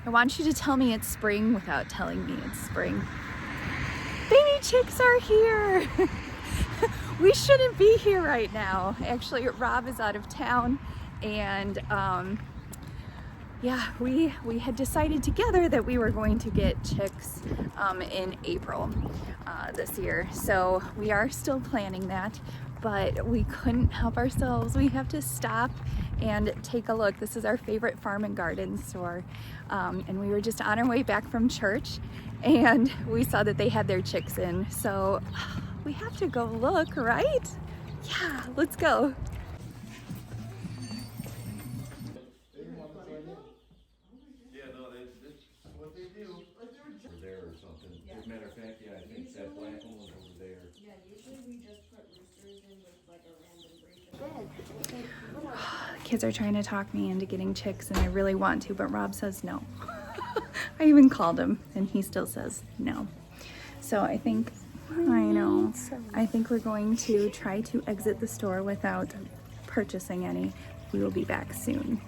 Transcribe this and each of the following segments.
I want you to tell me it's spring without telling me it's spring. Baby chicks are here. We shouldn't be here right now. Actually, Rob is out of town, and yeah, we had decided together that we were going to get chicks in April this year. So we are still planning that, but we couldn't help ourselves. We have to stop and take a look. This is our favorite farm and garden store. And we were just on our way back from church, and we saw that they had their chicks in. So we have to go look, right? Yeah, let's go. There or something. As a matter of fact, yeah, I think that black one was over there. Yeah, usually we just put roosters in with like a random breed. Kids are trying to talk me into getting chicks, and I really want to, but Rob says no. I even called him, and he still says no. So I think we're going to try to exit the store without purchasing any. We will be back soon.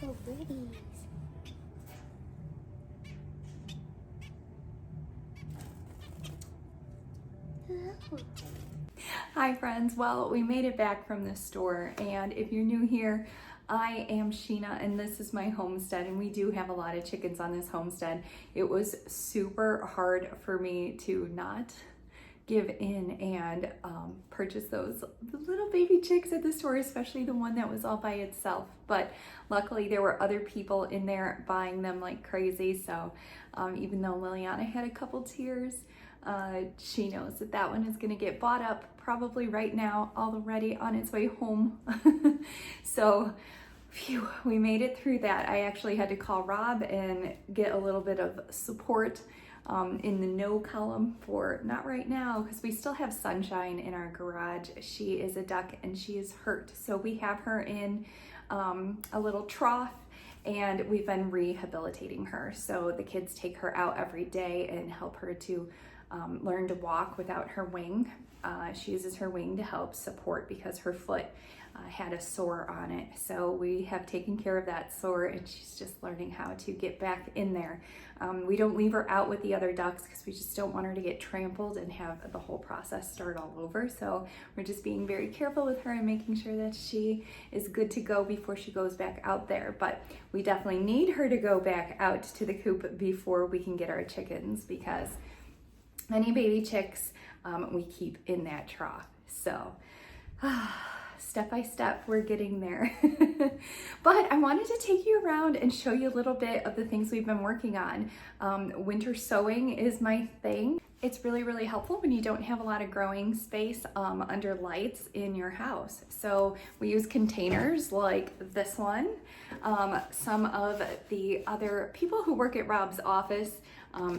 So pretty. Hi friends, well, we made it back from the store, and if you're new here, I am Sheena and this is my homestead, and we do have a lot of chickens on this homestead. It was super hard for me to not give in and purchase those little baby chicks at the store, especially the one that was all by itself. But luckily there were other people in there buying them like crazy. So even though Liliana had a couple tears, she knows that that one is gonna get bought up probably right now, already on its way home. So phew, we made it through that. I actually had to call Rob and get a little bit of support in the no column for not right now, because we still have Sunshine in our garage. She is a duck and she is hurt. So we have her in a little trough, and we've been rehabilitating her. So the kids take her out every day and help her to learn to walk without her wing. She uses her wing to help support because her foot had a sore on it. So we have taken care of that sore, and she's just learning how to get back in there. We don't leave her out with the other ducks because we just don't want her to get trampled and have the whole process start all over. So we're just being very careful with her and making sure that she is good to go before she goes back out there. But we definitely need her to go back out to the coop before we can get our chickens, because any baby chicks we keep in that trough. So step by step, we're getting there. But I wanted to take you around and show you a little bit of the things we've been working on. Winter sowing is my thing. It's really, really helpful when you don't have a lot of growing space under lights in your house. So we use containers like this one. Some of the other people who work at Rob's office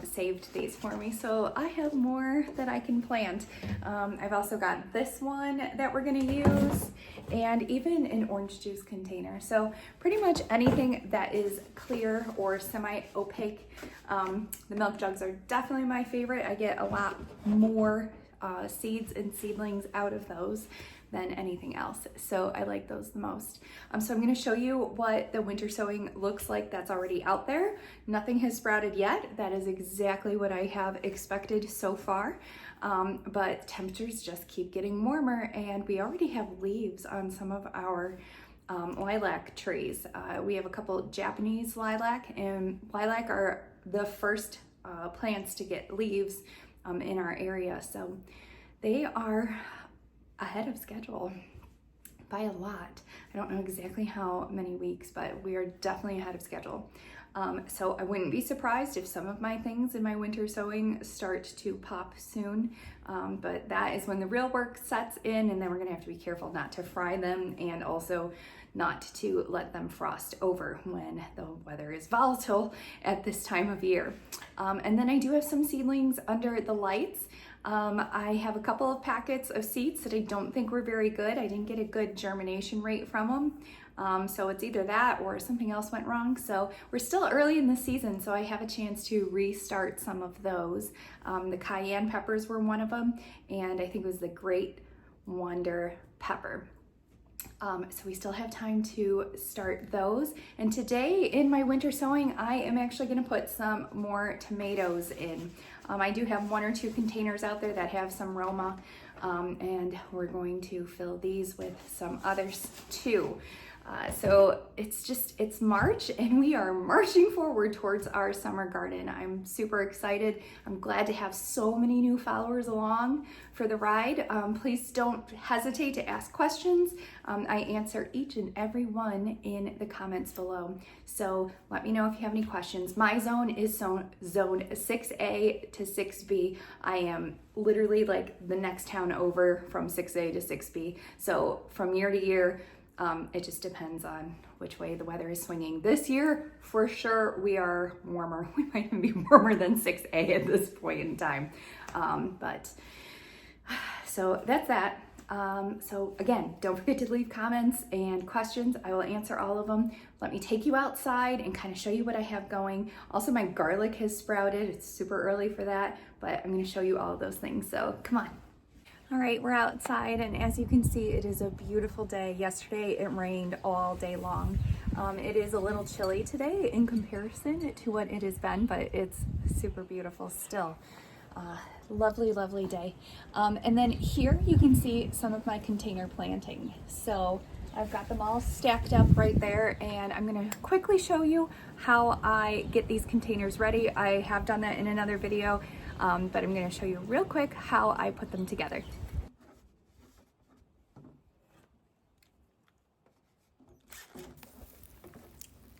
saved these for me, so I have more that I can plant. I've also got this one that we're gonna use, and even an orange juice container. So pretty much anything that is clear or semi-opaque. The milk jugs are definitely my favorite. I get a lot more seeds and seedlings out of those than anything else. So I like those the most. So I'm gonna show you what the winter sowing looks like that's already out there. Nothing has sprouted yet. That is exactly what I have expected so far. But temperatures just keep getting warmer, and we already have leaves on some of our lilac trees. We have a couple Japanese lilac, and lilac are the first plants to get leaves in our area. So they are ahead of schedule by a lot. I don't know exactly how many weeks, but we are definitely ahead of schedule. So I wouldn't be surprised if some of my things in my winter sowing start to pop soon, but that is when the real work sets in, and then we're gonna have to be careful not to fry them, and also not to let them frost over when the weather is volatile at this time of year. And then I do have some seedlings under the lights. I have a couple of packets of seeds that I don't think were very good. I didn't get a good germination rate from them. So it's either that or something else went wrong. So we're still early in the season, so I have a chance to restart some of those. The cayenne peppers were one of them, and I think it was the Great Wonder pepper. So we still have time to start those. And today in my winter sowing, I am actually going to put some more tomatoes in. I do have 1 or 2 containers out there that have some Roma, and we're going to fill these with some others too. So it's March and we are marching forward towards our summer garden. I'm super excited. I'm glad to have so many new followers along for the ride. Please don't hesitate to ask questions. I answer each and every one in the comments below. So let me know if you have any questions. My zone is zone 6A to 6B. I am literally like the next town over from 6A to 6B. So from year to year, it just depends on which way the weather is swinging. This year, for sure, we are warmer. We might even be warmer than 6A at this point in time. So that's that. So again, don't forget to leave comments and questions. I will answer all of them. Let me take you outside and kind of show you what I have going. Also, my garlic has sprouted. It's super early for that, but I'm going to show you all of those things. So come on. All right, we're outside, and as you can see, it is a beautiful day. Yesterday, it rained all day long. It is a little chilly today in comparison to what it has been, but it's super beautiful still. Lovely, lovely day. And then here you can see some of my container planting. So I've got them all stacked up right there, and I'm gonna quickly show you how I get these containers ready. I have done that in another video, but I'm gonna show you real quick how I put them together.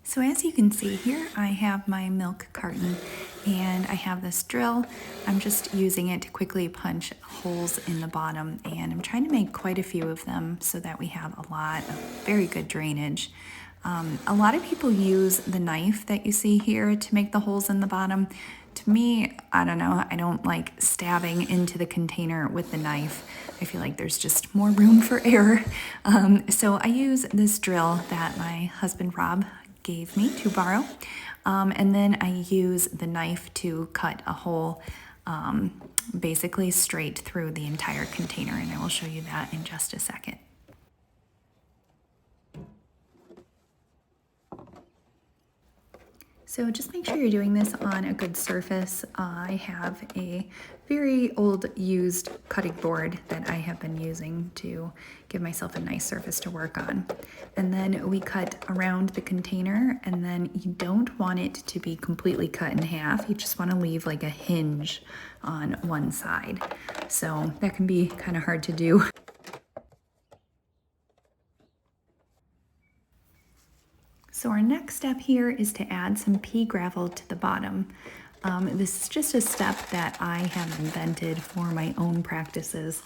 So as you can see here, I have my milk carton and I have this drill. I'm just using it to quickly punch holes in the bottom, and I'm trying to make quite a few of them so that we have a lot of very good drainage. A lot of people use the knife that you see here to make the holes in the bottom. To me, I don't know, I don't like stabbing into the container with the knife. I feel like there's just more room for error. So I use this drill that my husband Rob gave me to borrow. And then I use the knife to cut a hole basically straight through the entire container, and I will show you that in just a second. So just make sure you're doing this on a good surface. I have a very old used cutting board that I have been using to give myself a nice surface to work on. And then we cut around the container, and then you don't want it to be completely cut in half. You just want to leave like a hinge on one side. So that can be kind of hard to do. So our next step here is to add some pea gravel to the bottom. This is just a step that I have invented for my own practices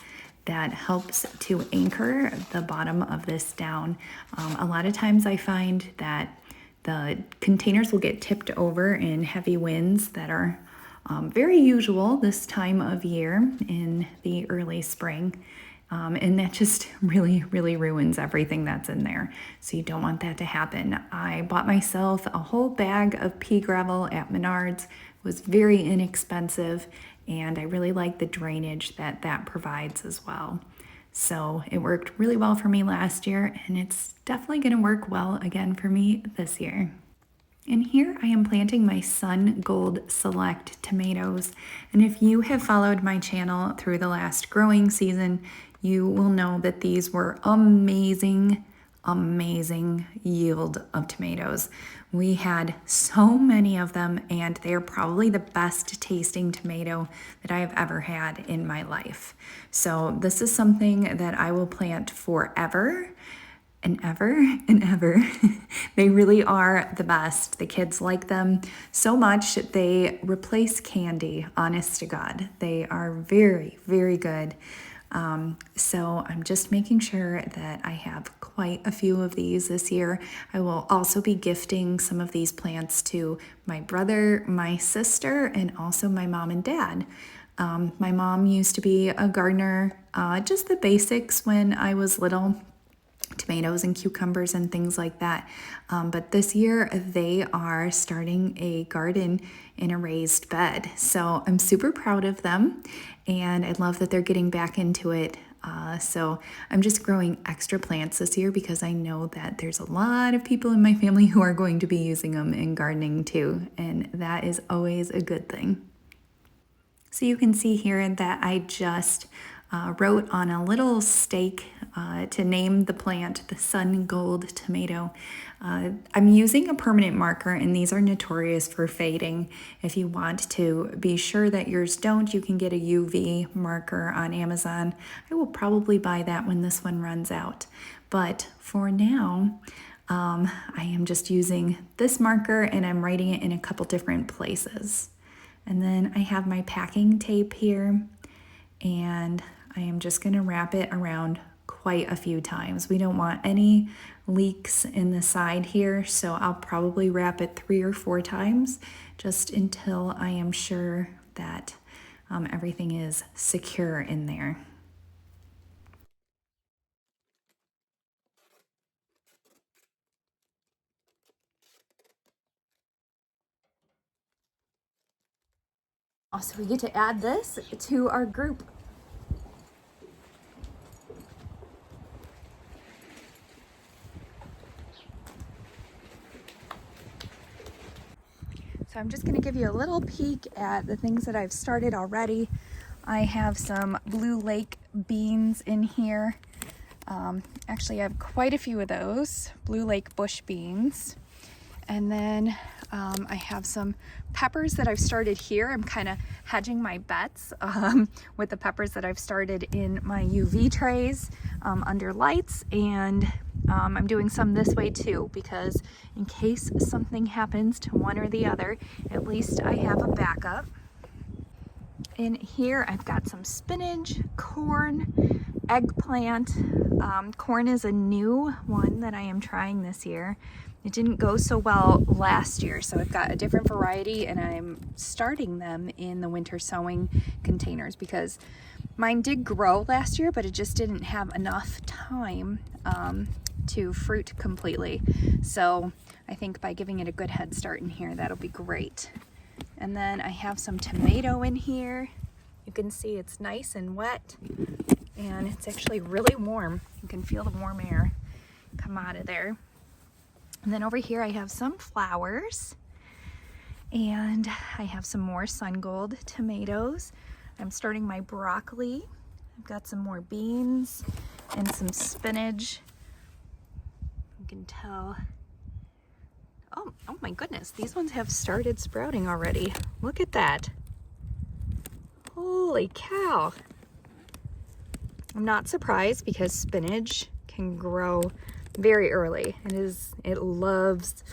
that helps to anchor the bottom of this down. A lot of times I find that the containers will get tipped over in heavy winds that are very usual this time of year in the early spring. And that just really, really ruins everything that's in there. So you don't want that to happen. I bought myself a whole bag of pea gravel at Menards. It was very inexpensive, and I really like the drainage that that provides as well. So it worked really well for me last year, and it's definitely going to work well again for me this year. And here I am planting my Sun Gold Select tomatoes. And if you have followed my channel through the last growing season, you will know that these were amazing yield of tomatoes. We had so many of them, and they are probably the best tasting tomato that I have ever had in my life. So this is something that I will plant forever and ever and ever. They really are the best. The kids like them so much they replace candy, honest to God. They are very, very good. So I'm just making sure that I have quite a few of these this year. I will also be gifting some of these plants to my brother, my sister, and also my mom and dad. My mom used to be a gardener, just the basics when I was little. tomatoes and cucumbers and things like that. But this year they are starting a garden in a raised bed. So I'm super proud of them, and I love that they're getting back into it. So I'm just growing extra plants this year because I know that there's a lot of people in my family who are going to be using them in gardening too, and that is always a good thing. So you can see here that I just wrote on a little stake to name the plant the Sun Gold tomato. I'm using a permanent marker, and these are notorious for fading. If you want to be sure that yours don't, you can get a UV marker on Amazon. I will probably buy that when this one runs out. But for now, I am just using this marker, and I'm writing it in a couple different places. And then I have my packing tape here, and I am just going to wrap it around quite a few times. We don't want any leaks in the side here, so I'll probably wrap it 3 or 4 times just until I am sure that everything is secure in there. Also, we get to add this to our group. So I'm just going to give you a little peek at the things that I've started already. I have some Blue Lake beans in here. Actually, I have quite a few of those Blue Lake bush beans. And then I have some peppers that I've started here. I'm kind of hedging my bets with the peppers that I've started in my UV trays under lights, and I'm doing some this way too, because in case something happens to one or the other, at least I have a backup. In here I've got some spinach, corn, eggplant. Corn is a new one that I am trying this year. It didn't go so well last year, so I've got a different variety, and I'm starting them in the winter sowing containers because mine did grow last year, but it just didn't have enough time to fruit completely. So I think by giving it a good head start in here, that'll be great. And then I have some tomato in here. You can see it's nice and wet, and it's actually really warm. You can feel the warm air come out of there. And then over here I have some flowers, and I have some more Sun Gold tomatoes. I'm starting my broccoli. I've got some more beans and some spinach. You can tell. Oh my goodness, these ones have started sprouting already. Look at that. Holy cow. I'm not surprised because spinach can grow very early. It loves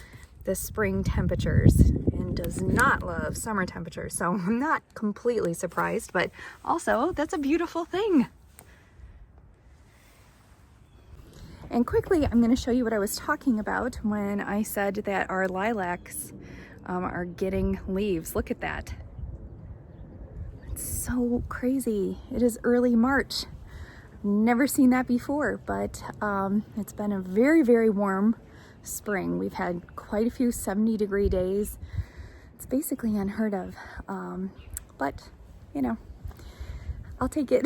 the spring temperatures and does not love summer temperatures. So I'm not completely surprised, but also that's a beautiful thing. And quickly, I'm going to show you what I was talking about when I said that our lilacs are getting leaves. Look at that. It's so crazy. It is early March. Never seen that before, but it's been a very, very warm spring. We've had quite a few 70-degree days. It's basically unheard of, but you know, I'll take it.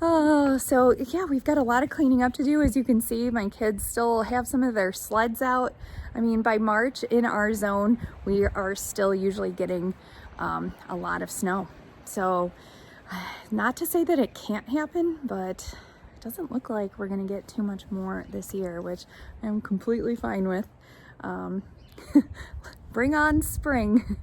Oh, so yeah, we've got a lot of cleaning up to do. As you can see, my kids still have some of their sleds out. I mean, by March in our zone, we are still usually getting a lot of snow. So not to say that it can't happen, but it doesn't look like we're gonna get too much more this year, which I'm completely fine with. Bring on spring.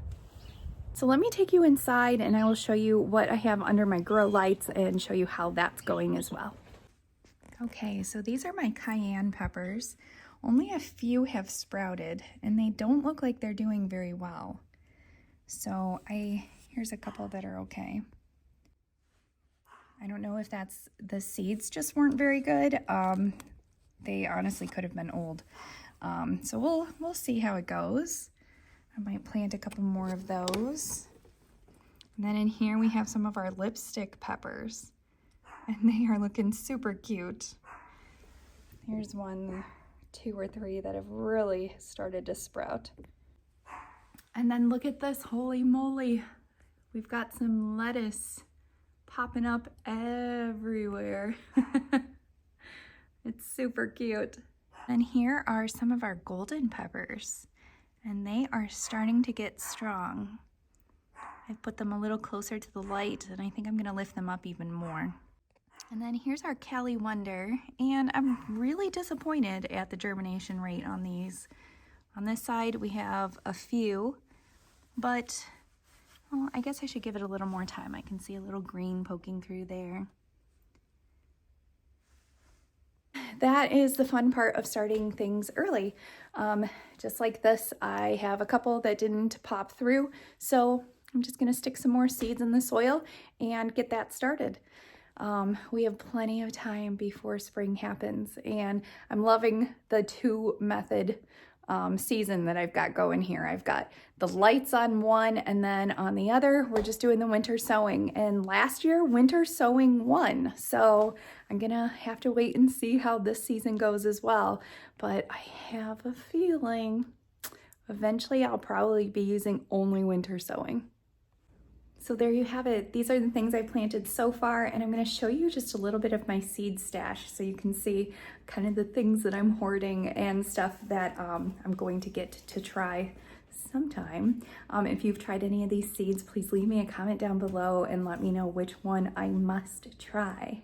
So let me take you inside, and I will show you what I have under my grow lights and show you how that's going as well. Okay, so these are my cayenne peppers. Only a few have sprouted, and they don't look like they're doing very well. So here's a couple that are okay. I don't know if that's the seeds just weren't very good. They honestly could have been old. So we'll see how it goes. I might plant a couple more of those. And then in here we have some of our lipstick peppers, and they are looking super cute. Here's one, 2 or 3 that have really started to sprout. And then look at this, holy moly. We've got some lettuce popping up everywhere. It's super cute. And here are some of our golden peppers, and they are starting to get strong. I've put them a little closer to the light, and I think I'm gonna lift them up even more. And then here's our Cali Wonder, and I'm really disappointed at the germination rate on these. On this side we have a few, but well, I guess I should give it a little more time. I can see a little green poking through there. That is the fun part of starting things early. Just like this, I have a couple that didn't pop through, so I'm just gonna stick some more seeds in the soil and get that started. We have plenty of time before spring happens, and I'm loving the 2-method season that I've got going here. I've got the lights on one, and then on the other, we're just doing the winter sowing. And last year, winter sowing won. So I'm gonna have to wait and see how this season goes as well. But I have a feeling eventually I'll probably be using only winter sowing. So there you have it. These are the things I've planted so far, and I'm going to show you just a little bit of my seed stash so you can see kind of the things that I'm hoarding and stuff that I'm going to get to try sometime. If you've tried any of these seeds, please leave me a comment down below and let me know which one I must try.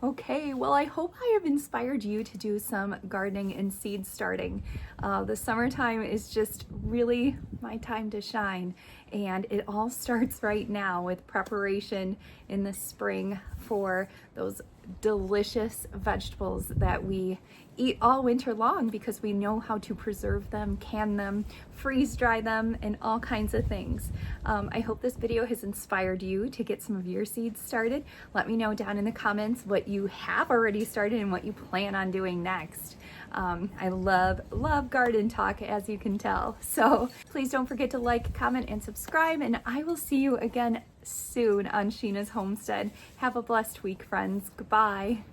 Okay, well, I hope I have inspired you to do some gardening and seed starting. The summertime is just really my time to shine, and it all starts right now with preparation in the spring for those delicious vegetables that we eat all winter long because we know how to preserve them, can them, freeze dry them, and all kinds of things. I hope this video has inspired you to get some of your seeds started. Let me know down in the comments what you have already started and what you plan on doing next. I love garden talk, as you can tell. So please don't forget to like, comment, and subscribe, and I will see you again soon on Sheena's Homestead. Have a blessed week, friends. Goodbye.